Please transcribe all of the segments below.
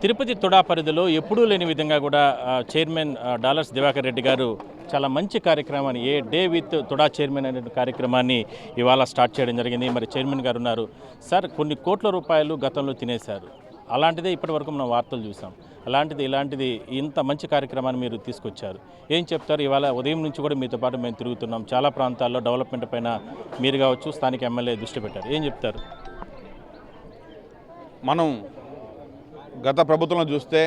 తిరుపతి తుడా పరిధిలో ఎప్పుడూ లేని విధంగా కూడా చైర్మన్ డాలర్స్ దివాకర్ రెడ్డి గారు చాలా మంచి కార్యక్రమాన్ని ఏ డే విత్ తుడా చైర్మన్ అనే కార్యక్రమాన్ని ఇవాళ స్టార్ట్ చేయడం జరిగింది. మరి చైర్మన్ గారు ఉన్నారు. సార్, కొన్ని కోట్ల రూపాయలు గతంలో తినేశారు. అలాంటిదే ఇప్పటివరకు మనం వార్తలు చూసాం. ఇలాంటిది ఇంత మంచి కార్యక్రమాన్ని మీరు తీసుకొచ్చారు. ఏం చెప్తారు? ఇవాళ ఉదయం నుంచి కూడా మీతో పాటు మేము తిరుగుతున్నాం. చాలా ప్రాంతాల్లో డెవలప్మెంట్ పైన మీరు కావచ్చు, స్థానిక ఎమ్మెల్యే దృష్టి పెట్టారు. ఏం చెప్తారు? మనం గత ప్రభుత్వంలో చూస్తే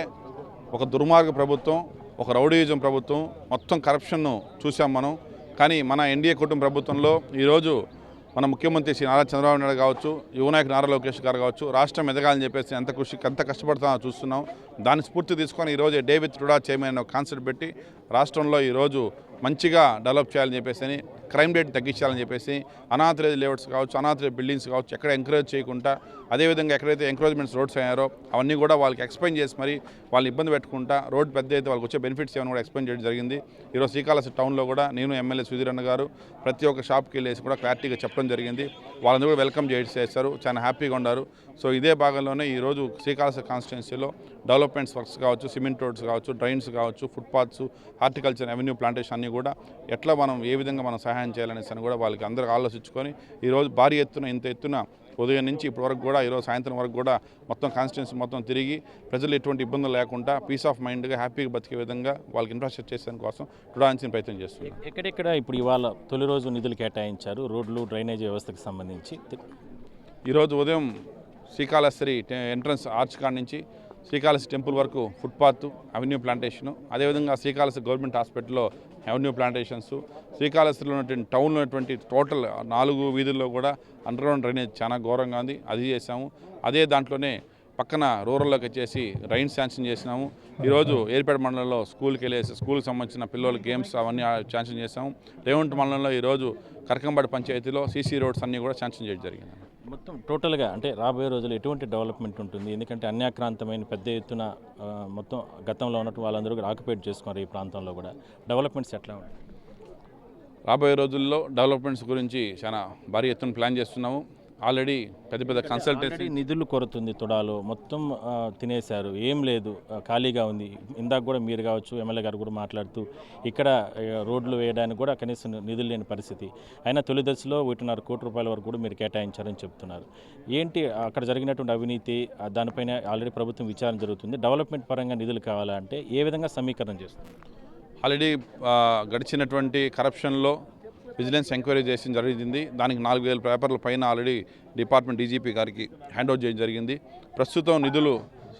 ఒక దుర్మార్గ ప్రభుత్వం, ఒక రౌడీయిజం ప్రభుత్వం, మొత్తం కరప్షన్ను చూసాం మనం. కానీ మన ఎన్డీఏ కుటుంబ ప్రభుత్వంలో ఈరోజు మన ముఖ్యమంత్రి శ్రీ నారా చంద్రబాబు నాయుడు కావచ్చు, యువనాయకు నారా లోకేష్ గారు కావచ్చు, రాష్ట్రం ఎదగాలని చెప్పేసి ఎంత కష్టపడుతున్నామో చూస్తున్నాం. దాన్ని స్ఫూర్తి తీసుకొని ఈరోజు డే విత్ టుడా చైర్మన్ ఒక కాన్సెప్ట్ పెట్టి రాష్ట్రంలో ఈరోజు మంచిగా డెవలప్ చేయాలని చెప్పేసి, క్రైమ్ రేట్ తగ్గించాలని చెప్పేసి, అనాథరైజ్ లేఅవుట్స్ కావచ్చు, అనాథరైజ్ బిల్డింగ్స్ కావచ్చు, ఎక్కడ ఎంకరేజ్ చేయకుండా, అదేవిధంగా ఎక్కడైతే ఎంకరేజ్మెంట్స్ రోడ్స్ అయ్యారో అవన్నీ కూడా వాళ్ళకి ఎక్స్ప్లెయిన్ చేసి మరి వాళ్ళని ఇబ్బంది పెట్టుకుంటా రోడ్ పెద్ద అయితే వాళ్ళకి వచ్చే బెనిఫిట్స్ ఏమైనా కూడా ఎక్స్ప్లెయిన్ చేయడం జరిగింది. ఈరోజు శ్రీకాళహస్తి టౌన్లో కూడా నేను ఎమ్మెల్యే సుధీర్ అన్న గారు ప్రతి ఒక్క షాప్కి వెళ్ళేసి కూడా క్లారిటీగా చెప్పడం జరిగింది. వాళ్ళని కూడా వెల్కమ్ చేశారు, చాలా హ్యాపీగా ఉన్నారు. సో ఇదే భాగంలోనే ఈరోజు శ్రీకాళహస్తి కాన్స్టిట్యున్సీలో డెవలప్మెంట్స్ వర్క్స్ కావచ్చు, సిమెంట్ రోడ్స్ కావచ్చు, డ్రైన్స్ కావచ్చు, ఫుట్పాత్స్, హార్టికల్చర్, అవెన్యూ ప్లాంటేషన్ అన్నీ కూడా ఎట్లా మనం ఏ విధంగా మనం సహాయం చేయాలనేసి అని కూడా వాళ్ళకి అందరూ ఆలోచించుకొని ఈరోజు భారీ ఎత్తున ఇంత ఎత్తున ఉదయం నుంచి ఇప్పటి వరకు కూడా ఈరోజు సాయంత్రం వరకు కూడా మొత్తం కాన్స్టిట్యున్సీ మొత్తం తిరిగి ప్రజలు ఎటువంటి ఇబ్బందులు లేకుండా పీస్ ఆఫ్ మైండ్గా హ్యాపీగా బతికే విధంగా వాళ్ళకి ఇన్ఫ్రాస్ట్రక్చర్ చేసే కోసం టుడాన్సిన ప్రయత్నం చేస్తున్నారు. ఎక్కడెక్కడ ఇప్పుడు ఇవాళ తొలి రోజు నిధులు కేటాయించారు రోడ్లు, డ్రైనేజీ వ్యవస్థకు సంబంధించి? ఈరోజు ఉదయం శ్రీకాళహస్తి ఎంట్రన్స్ ఆర్చ్ కాడ నుంచి శ్రీకాళహస్తి టెంపుల్ వరకు ఫుట్పాత్, అవెన్యూ ప్లాంటేషను, అదేవిధంగా శ్రీకాళహస్తి గవర్నమెంట్ హాస్పిటల్లో అవెన్యూ ప్లాంటేషన్స్, శ్రీకాళహస్తిలో ఉన్నటువంటి టౌన్లో ఉన్నటువంటి టోటల్ 4 వీధుల్లో కూడా అండర్గ్రౌండ్ డ్రైనేజ్ చాలా ఘోరంగా ఉంది, అది చేసాము. అదే దాంట్లోనే పక్కన రూరల్లోకి వచ్చేసి రైన్ శాంక్షన్ చేసినాము. ఈరోజు ఏర్పేట మండలంలో స్కూల్కి వెళ్ళేసి స్కూల్కి సంబంధించిన పిల్లల గేమ్స్ అవన్నీ శాంక్షన్ చేసాము. రేవంట్ మండలంలో ఈరోజు కరకంబాడి పంచాయతీలో సీసీ రోడ్స్ అన్నీ కూడా శాంక్షన్ చేయడం జరిగింది. మొత్తం టోటల్గా అంటే రాబోయే రోజులు ఎటువంటి డెవలప్మెంట్ ఉంటుంది? ఎందుకంటే అన్యాక్రాంతమైన పెద్ద ఎత్తున మొత్తం గతంలో ఉన్నట్టు వాళ్ళందరూ కూడా ఆక్యుపేట్ చేసుకున్నారు. ఈ ప్రాంతంలో కూడా డెవలప్మెంట్స్ ఎట్లా ఉంటాయి? రాబోయే రోజుల్లో డెవలప్మెంట్స్ గురించి చాలా భారీ ఎత్తున ప్లాన్ చేస్తున్నాము. ఆల్రెడీ పెద్ద కన్సల్టెన్సీ నిధులు కొరతుంది. తుడాలో మొత్తం తినేశారు, ఏం లేదు, ఖాళీగా ఉంది. ఇందాక కూడా మీరు కావచ్చు, ఎమ్మెల్యే గారు కూడా మాట్లాడుతూ ఇక్కడ రోడ్లు వేయడానికి కూడా కనీసం నిధులు లేని పరిస్థితి. అయినా తొలి దశలో 1.5 కోట్ల రూపాయల వరకు కూడా మీరు కేటాయించారని చెప్తున్నారు. ఏంటి అక్కడ జరిగినటువంటి అవినీతి? దానిపైన ఆల్రెడీ ప్రభుత్వం విచారణ జరుగుతుంది. డెవలప్మెంట్ పరంగా నిధులు కావాలంటే ఏ విధంగా సమీకరణ చేస్తుంది? ఆల్రెడీ గడిచినటువంటి కరప్షన్లో విజిలెన్స్ ఎంక్వైరీ చేసిన జరిగింది. దానికి 4,000 పేపర్ల పైన ఆల్రెడీ డిపార్ట్మెంట్ డీజీపీ గారికి హ్యాండ్ ఓవర్ చేయడం జరిగింది. ప్రస్తుతం నిధులు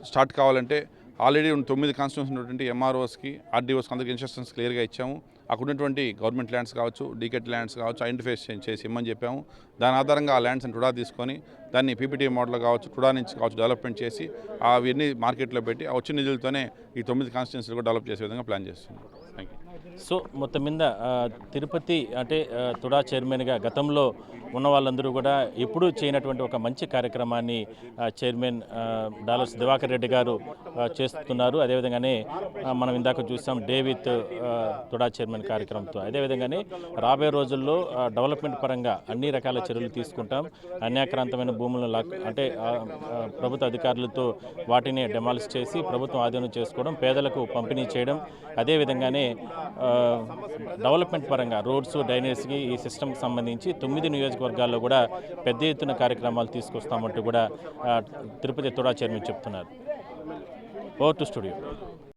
స్టార్ట్ కావాలంటే ఆల్రెడీ 9 కాన్స్టిట్యూన్స్ ఉన్నటువంటి ఎంఆర్ఓస్కి, ఆర్డీఓస్కి అందరికీ ఇన్స్ట్రక్షన్స్ క్లియర్గా ఇచ్చాము. అక్కడ ఉన్నటువంటి గవర్నమెంట్ ల్యాండ్స్ కావచ్చు, డీకెట్ ల్యాండ్స్ కావచ్చు, ఐడెంటిఫై చేసి ఇమ్మని చెప్పాము. దాని ఆధారంగా ఆ ల్యాండ్స్ని టుడా తీసుకొని దాన్ని పీపీటీ మోడల్ కావచ్చు, టుడా నుంచి కావచ్చు డెవలప్మెంట్ చేసి అవన్నీ మార్కెట్లో పెట్టి ఆ వచ్చిన నిధులతోనే ఈ 9 కాన్స్టిట్యూన్సీలు కూడా డెవలప్ చేసే విధంగా ప్లాన్ చేస్తున్నాం. Thank you. సో మొత్తం మీద తిరుపతి అంటే తుడా చైర్మన్గా గతంలో ఉన్న వాళ్ళందరూ కూడా ఎప్పుడూ చేయనటువంటి ఒక మంచి కార్యక్రమాన్ని చైర్మన్ డాలర్స్ దివాకర్ రెడ్డి గారు చేస్తున్నారు. అదేవిధంగానే మనం ఇందాక చూసాం డే విత్ తుడా చైర్మన్ కార్యక్రమంతో. అదేవిధంగానే రాబోయే రోజుల్లో డెవలప్మెంట్ పరంగా అన్ని రకాల చర్యలు తీసుకుంటాం. అన్యాక్రాంతమైన భూములను అంటే ప్రభుత్వ అధికారులతో వాటిని డెమాలిష్ చేసి ప్రభుత్వం ఆధీనం చేసుకోవడం, పేదలకు పంపిణీ చేయడం, అదేవిధంగానే డెవలప్మెంట్ పరంగా రోడ్స్, డ్రైనేజ్కి ఈ సిస్టమ్కి సంబంధించి 9 నియోజకవర్గాల్లో కూడా పెద్ద ఎత్తున కార్యక్రమాలు తీసుకొస్తామంటూ కూడా తిరుపతి తుడా చైర్మన్ చెప్తున్నారు. Over to studio.